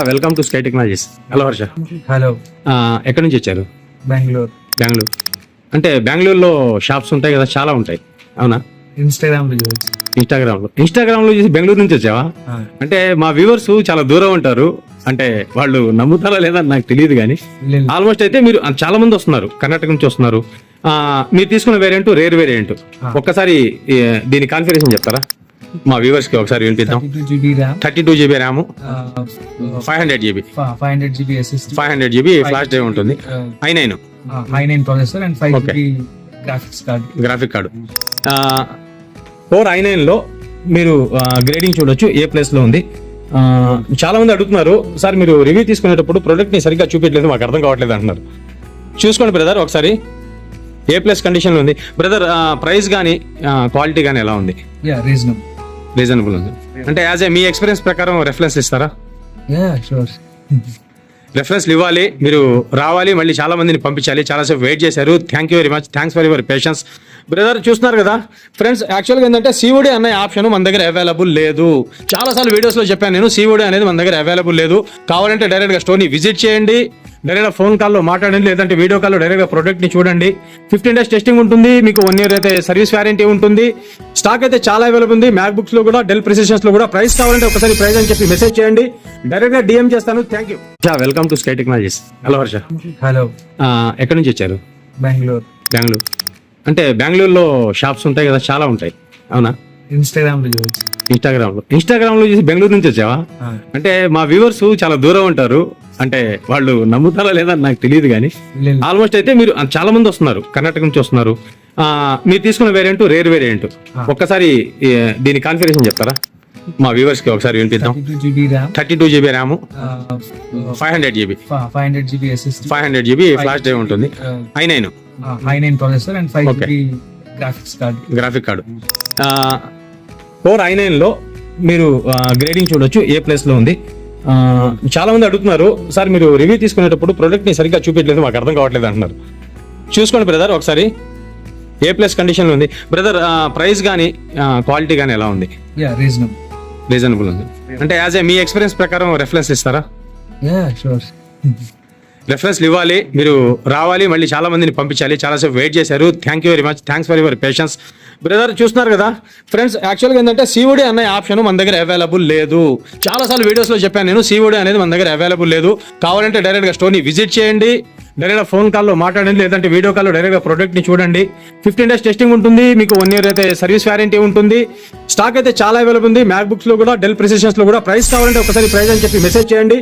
Welcome to sky technologies. Hello Harsha. Hello. ఎక్కడి నుంచి వచ్చారు? బెంగళూరు. అంటే బెంగళూరులో షాప్స్ ఉంటాయి కదా, చాలా ఉంటాయి, అవునా? ఇన్స్టాగ్రామ్ లో చూసి బెంగళూరు నుంచి వచ్చావా? అంటే మా వ్యూవర్స్ చాలా దూరం ఉంటారు, అంటే వాళ్ళు నమ్ముతారా లేదా నాకు తెలియదు కానీ ఆల్మోస్ట్ అయితే మీరు చాలా మంది వస్తున్నారు, కర్ణాటక నుంచి వస్తున్నారు. మీరు తీసుకున్న వేరియంట్ రేర్ వేరియంట్, ఒక్కసారి దీని కాన్ఫిగరేషన్ చెప్తారా మా వ్యూవర్స్ కి? ఒకసారి వినిపిద్దాం. 32 GB RAM, 500 GB SSD, flash drive ఉంటుంది, i9 processor and 5 GB graphic card. Core i9 లో మీరు గ్రేడింగ్ చూడొచ్చు, ఏ ప్లేస్ లో ఉంది. చాలా మంది అడుగుతున్నారు, సార్ మీరు రివ్యూ తీసుకునేటప్పుడు ప్రొడక్ట్ ని సరిగ్గా చూపించలేదు, మాకు అర్థం కావట్లేదు అంటున్నారు. చూసుకోండి బ్రదర్, ఒకసారి ఏ ప్లేస్ కండిషన్ లో ఉంది. బ్రదర్ ప్రైస్ కానీ క్వాలిటీ కానీ ఎలా ఉంది? రీజనబుల్ ఉంది. అంటే యాజ్ ఏ మీ ఎక్స్పీరియన్స్ ప్రకారం రెఫరెన్స్ ఇస్తారా? రెఫరెన్స్ ఇవ్వాలి, మీరు రావాలి, మళ్ళీ చాలా మందిని పంపించాలి, చాలాసేపు వెయిట్ చేశారు. Thank you very much, thanks for your patience. Brother చూస్తున్నారు కదా ఫ్రెండ్స్, యాక్చువల్గా ఏంటంటే సిఓడి అనే ఆప్షన్ మన దగ్గర అవైలబుల్ లేదు. చాలాసార్లు వీడియోస్లో చెప్పాను నేను, సిఓడి అనేది మన దగ్గర అవైలబుల్ లేదు. కావాలంటే డైరెక్ట్గా స్టోర్ని విజిట్ చేయండి, డైరెక్ట్గా ఫోన్ కాల్లో మాట్లాడండి, లేదంటే వీడియో కాల్లో డైరెక్ట్గా ప్రోడక్ట్ని చూడండి. 15 days టెస్టింగ్ ఉంటుంది, మీకు 1 year అయితే సర్వీస్ వారంటీ ఉంటుంది. స్టాక్ అయితే చాలా అవైలబుల్ ఉంది, మ్యాక్ బుక్స్ లో కూడా, డెల్ ప్రిసిషన్స్ లో కూడా. ప్రైస్ కావాలంటే ఒకసారి ప్రైస్ అని చెప్పి మెసేజ్ చేయండి, డైరెక్ట్ గా డిఎం చేస్తాను. Thank you. Welcome to sky technologies. Hello Harsha. Hello. ఎక్కడి నుంచి వచ్చారు? బెంగళూరు. అంటే బెంగళూరులో షాప్స్ ఉంటాయి కదా, చాలా ఉంటాయి, అవునా? ఇన్స్టాగ్రామ్ లో చూసి బెంగళూరు నుంచి వచ్చావా? అంటే మా వ్యూవర్స్ చాలా దూరం ఉంటారు, అంటే వాళ్ళు నమ్ముతారా లేదా నాకు తెలియదు కానీ ఆల్మోస్ట్ అయితే మీరు చాలా మంది వస్తున్నారు, కర్ణాటక నుంచి వస్తున్నారు. మీరు తీసుకున్న వేరియంట్ రేర్ వేరియంట్, ఒక్కసారి దీని కాన్ఫిగరేషన్ చెప్తారా మా వ్యూవర్స్ కి? ఒకసారి వినిపిద్దాం. 32 GB RAM, 500 GB SSD, flash drive ఉంటుంది, i9 processor and 5 GB graphic card. Core i9 లో మీరు గ్రేడింగ్ చూడొచ్చు, ఏ ప్లేస్ లో ఉంది. చాలా మంది అడుగుతున్నారు, సార్ మీరు రివ్యూ తీసుకునేటప్పుడు ప్రొడక్ట్ ని సరిగ్గా చూపించలేదు, మాకు అర్థం కావట్లేదు అంటున్నారు. చూసుకోండి బ్రదర్, ఒకసారి ఏ ప్లేస్ కండిషన్ లో ఉంది. బ్రదర్ ప్రైస్ కానీ క్వాలిటీ కానీ ఎలా ఉంది? రీజనబుల్ ఉంది. అంటే యాజ్ ఏ మీ ఎక్స్పీరియన్స్ ప్రకారం రెఫరెన్స్ ఇస్తారా? రెఫరెన్స్ ఇవ్వాలి, మీరు రావాలి, మళ్ళీ చాలా మందిని పంపించాలి, చాలాసేపు వెయిట్ చేశారు. Thank you very much, thanks for your patience. Brother చూస్తున్నారు కదా ఫ్రెండ్స్, యాక్చువల్గా ఏంటంటే సిఓడి అనే ఆప్షన్ మన దగ్గర అవైలబుల్ లేదు. చాలాసార్లు వీడియోస్లో చెప్పాను నేను, సిఓడి అనేది మన దగ్గర అవైలబుల్ లేదు. కావాలంటే డైరెక్ట్గా స్టోర్ని విజిట్ చేయండి, డైరెక్ట్గా ఫోన్ కాల్లో మాట్లాడండి, లేదంటే వీడియో కాల్లో డైరెక్ట్గా ప్రోడక్ట్ని చూడండి. 15 days టెస్టింగ్ ఉంటుంది, మీకు 1 year అయితే సర్వీస్ వారంటీ ఉంటుంది. స్టాక్ అయితే చాలా అవైలబుల్ ఉంది, మ్యాక్ బుక్స్ లో కూడా, డెల్ ప్రిసిషన్స్ లో కూడా. ప్రైస్ కావాలంటే ఒకసారి ప్రైస్ అని చెప్పి మెసేజ్ చేయండి.